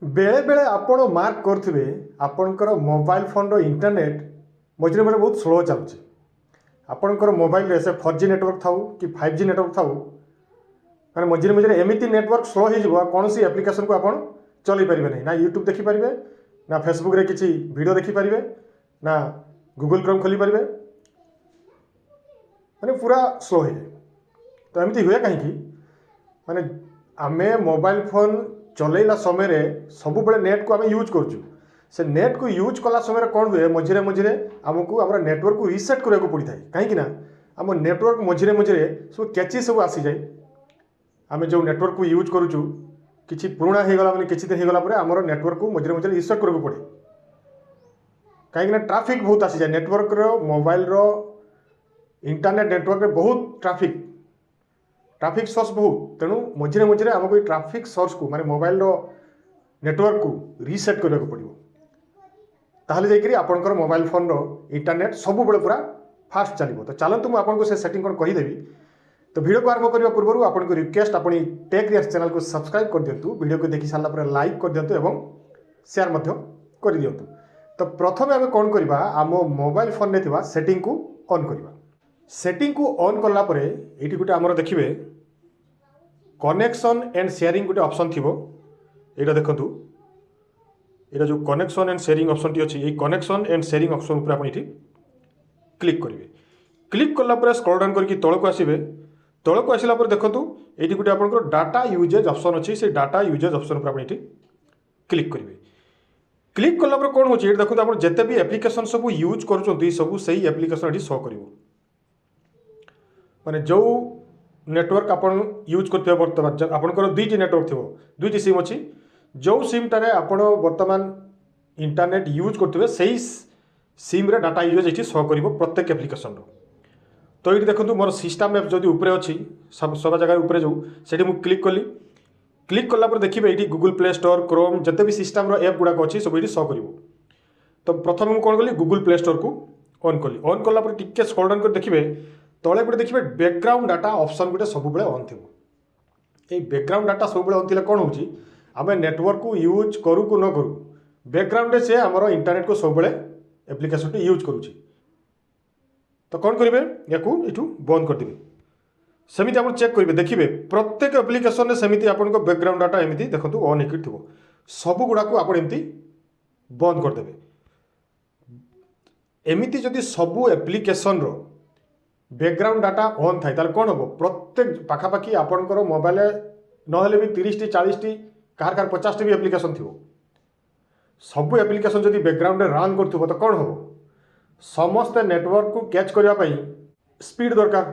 बेले बेले आपण मार्क करुवे आपणकर मोबाइल फोन रो इंटरनेट मझे मझे बहुत स्लो चलुची आपणकर मोबाइल रे से 4G नेटवर्क थाउ कि 5G नेटवर्क थाउ माने मझे मझे एमती नेटवर्क स्लो हो कौन सी एप्लिकेशन को आप चल पारे ना यूट्यूब देखिपारे ना फेसबुक रे किसी वीडियो देखिपारे ना गूगल क्रोम खोली पारे माने पूरा स्लो हो जाए। तो एमती हुए कहीं माने आमे मोबाइल फोन चलैला समय रे सब बेले नेट को आम यूज करुँ से नेट को यूज कला समय कौन हुए मझे मझे आमको आम नेटवर्क को रिसेट करने पड़ता है कहीं आम नेटवर्क मझे मझे सब कैची सब आसी जाए आम जो नेटवर्क को यूज करुँ कि पुराणा हो गला मैंने किसी दिन हो गला आमर नेटवर्क को मझे मझे रिसेट करने पड़े कहीं ट्राफिक बहुत आसी जाए नेटवर्क मोबाइल इंटरनेट नेटवर्क रे बहुत ट्राफिक सोर्स बहुत तेणु मझे मझे आमको ट्राफिक सोर्स को माने मोबाइल नेटवर्क को रिसेट करने को पड़ो ताहले जाकरी आपनकर मोबाइल फोन इंटरनेट सब बेले पूरा फास्ट चलो। तो चलतु मुझे आपको से सेटिंग कौन कहीदेवी। तो वीडियो को आरंभ करने पूर्व आपको रिक्वेस्ट अपनी टेक रिएक्ट चैनल को सब्सक्राइब कर दिंतु वीडियो को देखी सारा लाइक कर दिंतु एवं शेयर कर दिंतु। तो प्रथम आम कौन करवा आम मोबाइल फोन में थिबा सेटिंग को ऑन करवा सेटिंग को ऑन कला परे ये गोटे आमर देखिए कनेक्शन एंड शेयरिंग गोटे ऑप्शन थी यहाँ देखु ये जो connection and sharing option T अच्छी कनेक्शन एंड शेयरिंग ऑप्शन पर आप क्लिक करेंगे क्लिक कला स्क्रॉल डाउन करके तौक आसवे तौक आसला देखो ये गोटे आप डाटा यूजेज ऑप्शन अच्छी से डाटा यूजेज ऑप्शन पर आप क्लिक करेंगे क्लिक कला कौन हो देखो आप जिते भी एप्लिकेशन सब यूज कर सब से एप्लिकेशन ये शो कर माने जो नेटवर्क आपन यूज करते बर्तमान आपंकर दुईटी नेटवर्क थो दुईटी सिम अच्छी जो सिम टारे आपण बर्तमान इंटरनेट यूज करते से सिम रे डाटा यूज ये शो कर प्रत्येक एप्लिकेशन तो ये देखो मोर सिस्टम एप जदि ऊपर अच्छी सब जगह ऊपर जो से क्लिक कली क्लिक कला देखिए ये गूगल प्ले स्टोर क्रोम जिते भी सिस्टम एप गुड़ाक अच्छी सब ये शो कर। तो प्रथम मुझे कौन कली गूगल प्ले स्टोर को ऑन कली ऑन कला टिके स्क्रॉल डाउन कर देखिए तले गोटे देखिए बैकग्राउंड डाटा ऑप्शन गोटे सब ऑन थी ये बैकग्राउंड डाटा सब ऑन थी कौन हो आम नेटवर्क को यूज करूँ को न करूँ बैकग्राउंड से आमर इंटरनेट को सब एप्लिकेशन टी यूज करुँच। तो कौन करेंगे या बंद करदे सेमती आप चेक करेंगे देखिए प्रत्येक एप्लिकेशन सेमती आप बैकग्राउंड डाटा एमती देखो ऑन हो सब गुड़ा को आप एमती बंद करदे एमती जदि सबू एप्लिकेशन बैकग्राउंड डाटा ऑन थाए तार कौन हम प्रत्येक पाखापाखि आपंकर मोबाइल ना भी 30 टी 40 टी कहार 50 टी भी एप्लिकेशन थी सबू एप्लिकेशन जदि बैकग्राउंड रन कर तो कौन हम समस्त नेटवर्क को कैच करने स्पीड दरकार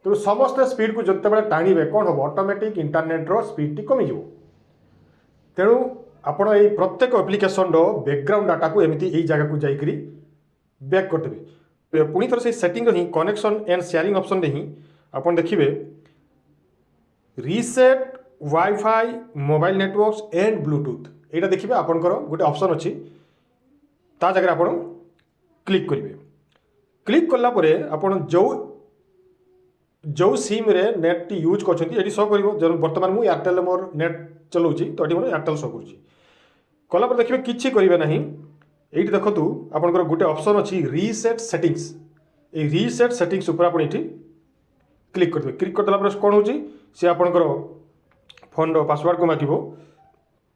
तेणु समस्त स्पीड को जिते टाणिबे कौन हम ऑटोमेटिक इंटरनेट रो स्पीड टी कमिज तेणु आपण ये प्रत्येक एप्लिकेशन बैकग्राउंड डाटा को एमती यही जगह को जाकरी बैक करदेवे पुणी थर से सेटिंग ही कनेक्शन एंड शेयरिंग ऑप्शन ही आप देखिए reset wifi mobile networks and Bluetooth यहाँ देखिए आपंकर गोटे ऑप्शन अच्छी ता जगह आप क्लिक करेंगे क्लिक कला आपड़ जो सिम रे नेट टी यूज कर शो कर बर्तमान मुझे एयरटेल मोर नेट चलाऊँ तो ये मोर एयरटेल शो कला देखिए किसी करेंगे ना ये देखो आपंकर गोटे ऑप्शन अच्छी रीसेट सेटिंग्स ये रीसेट सेटिंग्स ऊपर आप क्लिक करेंगे क्लिक करदेला कौन हो सी आपंकर फोन पासवर्ड को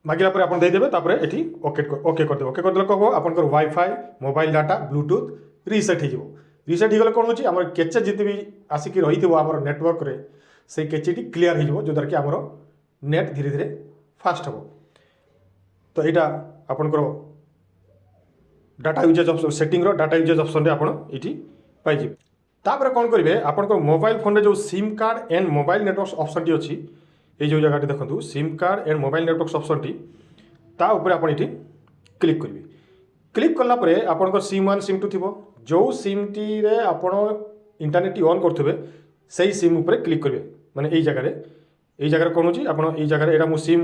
मागिला आप देदेवे ये ओके ओके करदे ओके करदे कह आपंकर wifi mobile data Bluetooth reset हो रीसेट हो गले कौन हो आम केचे जिते भी आसिक रही आम नेटवर्क रे से केचेटी क्लीयर हो जद्वारा कि आमर नेट धीरे धीरे फास्ट हम। तो यहाँ आपंकर डाटा यूजेज ऑप्शन सेटिंग रो डाटा यूजेज ऑप्शन आप पाइबे तापर कौन करेंगे आपंकर मोबाइल फोन जो SIM card and mobile network option T अच्छी ये जो जगह देखो SIM card and mobile network option T ता ऊपर आप क्लिक करेंगे क्लिक कला आपंकर सिम 1 सिम 2 थी जो सिम टी रे आप इंटरनेट ऑन करेंगे से सिम उपर क्लिक करेंगे माने यही जगह कौन हो आप जगह यहाँ मुझे सिम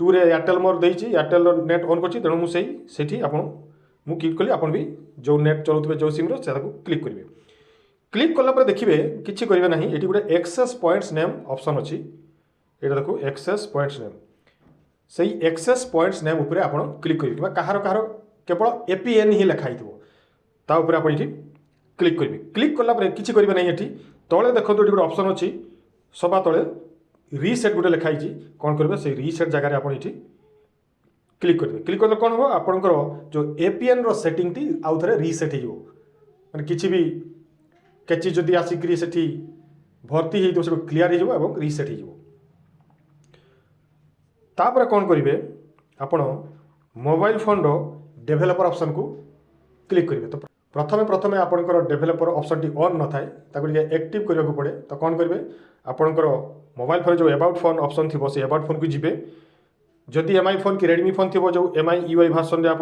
2 रे एयरटेल मोर देती एयरटेल नेट ऑन कर तेणु मुझे मुझे क्लिक कली आप भी जो नेट चलाते जो सिम रो क्लिक करेंगे क्लिक कला देखिए किसी करेंगे ना ये गोटे एक्सेस पॉइंट्स नेम ऑप्शन अच्छी यहाँ देखो एक्सेस पॉइंट्स नेम से एक्सेस पॉइंट्स नेम उपरे आपण क्लिक करेंगे कहार कहार केवल एपीएन ही लिखाई ता उपरे आपण ये क्लिक करेंगे क्लिक कलापर किसी करेंगे नहीं ये तले देखो ये गोटे ऑप्शन अच्छी सभा तले रीसेट गोटे लिखाई कौन करेंगे से रीसेट जगह आप ये क्लिक करेंगे क्लिक कर कौन हम आपंकर जो एपीएन रो सेटिंग टी आउ थे रीसेट हो माने किसी भी कैची जदि आसिक से भर्ती हो क्लीयर हो रीसेट हो तापर कौन करेंगे आपण मोबाइल फोन रो डेभलपर ऑप्शन को क्लिक करेंगे तो प्रथमे प्रथमे आपंकर डेभलपर ऑप्शन टी ऑन न थाए ताको एक्टिव करने को पड़े तो कौन करेंगे आपंकर मोबाइल फोन जो अबाउट फोन ऑप्शन थी से अबाउट फोन को जीवे जदि एमआई फोन कि रेडमी फोन थी जो एमआई यूआई भार्सन में आप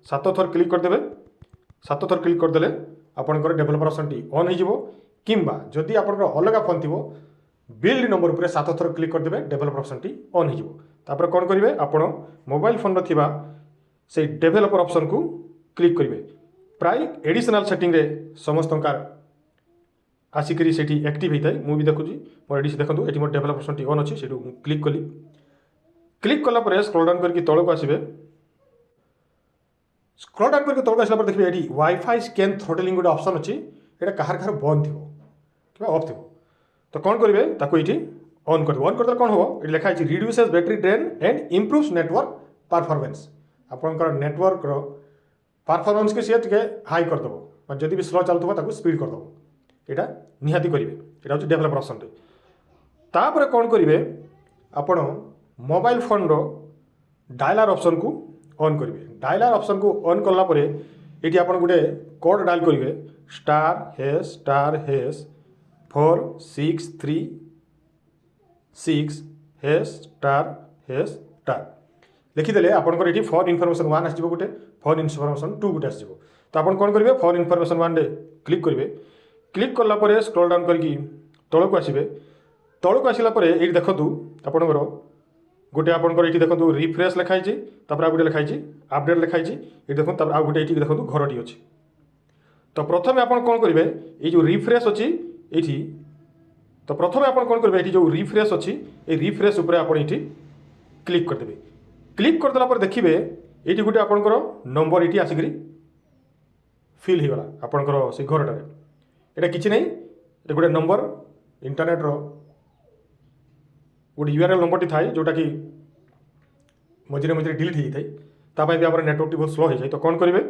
7 थर क्लिक करदे 7 थर क्लिक करदे आपंकर डेभलपर ऑप्शन टी ऑन हो किंबा जदि आपंकर अलग फोन थी बिल्ड नंबर उपर 7 थर क्लिक करदे डेभलपर ऑप्शन टी ऑन हो कौन करेंगे आपण मोबाइल फोन थिबा से डेभलपर ऑप्शन को क्लिक करेंगे प्राय एडिशनल सेटिंग रे समस्त आसिक एक्टिव होता है मुझे देखुची मोर एडी देखो ये मोर डेभलपर ऑप्शन टी ऑन अच्छी से क्लिक कली क्लिक कलापर स्क्रॉल डाउन करके तौक आसबे स्क्रॉल डाउन करके तौक आसला देखिए ये वाईफाई स्कैन थ्रोटलिंग गोटे ऑप्शन अच्छी यहाँ कहार कहार बंद थो कि ऑफ थो तो कौन करेंगे ताको ये ऑन करदे कौन हम ये लिखाई reduces battery drain and improves network performance आपंकर नेटवर्क परफॉर्मेंस के सी हाई करदेव जदि भी स्लो चलुव स्पीड करदेव यहाँ निहाती करेंगे यहाँ हूँ डेभलपर ऑप्शन तापर कौन करेंगे आपण मोबाइल फोन रो डायलर ऑप्शन को ऑन करेंगे डायलर ऑप्शन को ऑन कलापर ये आप गोटे कोड डायल करेंगे *#46466#* लिखिदे आपंकर ये फोन इनफॉरमेशन 1 आसो गोटे फोन इनफॉरमेशन 2 गोटे आसो तो आप कौन करेंगे फोन इनफॉरमेशन 1 रे क्लिक करेंगे क्लिक कलापर स्क्रॉल डाउन करके तौक आसबे तौक आसला ये देखो आपंकर गोटे आपंकर ये देखो रिफ्रेश लिखाई तापर गोटे लिखाई अपडेट लिखाई ये देखो तापर आउ गोटे ये देखो घरटी अच्छी तो प्रथम आप कौन करेंगे ये जो रिफ्रेश अच्छी ये तो प्रथम आप कौन करेंगे ये जो रिफ्रेश अच्छी ये रिफ्रेश उपर आप ये क्लिक करदे क्लिक करदेला देखिए ये गोटे आपंकर नंबर ये आसिक फिल होगला आपंकर से घरटार यहाँ किसी नहीं ये गोटे नंबर इंटरनेट रो गोटे यूआरएल नंबर टी थाए जोटा कि मझे मझे डिलीट हो जाए तापाई भी आप नेटवर्क टी बहुत स्लो हो जाए तो कौन करेंगे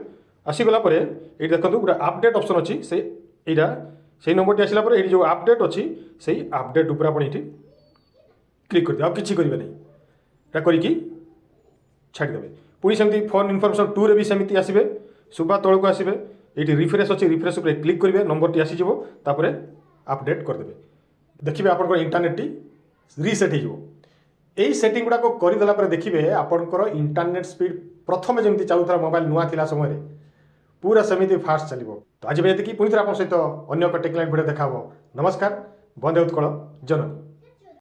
आसीगला ये देखो गोटे अपडेट ऑप्शन अच्छी से यहाँ से नंबर टी आसला ये जो अपडेट अच्छी से अपडेट उपर आप ये क्लिक करदे आप किसी करेंगे नहीं यहाँ करके छाड़देवे पुणी सेमती फोन इनफॉरमेशन 2 रे भी सेमती आसबे सुबह तौक आसबे ये रिफ्रेश अच्छी रिफ्रेश उपर क्लिक करेंगे नंबर टी आसीजो तापर अपडेट करदे देखिए आपंकर इंटरनेट टी रीसेट हो यही सेटिंग गुड़ाक करदेला देखिए आपंकर इंटरनेट स्पीड प्रथम जमी चलुला मोबाइल नुआ थिला समय पूरा सेमती फास्ट चलो तो आज ये पुणी थे आप सहित अन्य टेक्निकल वीडियो देखा नमस्कार बंदे उत्कल जननी।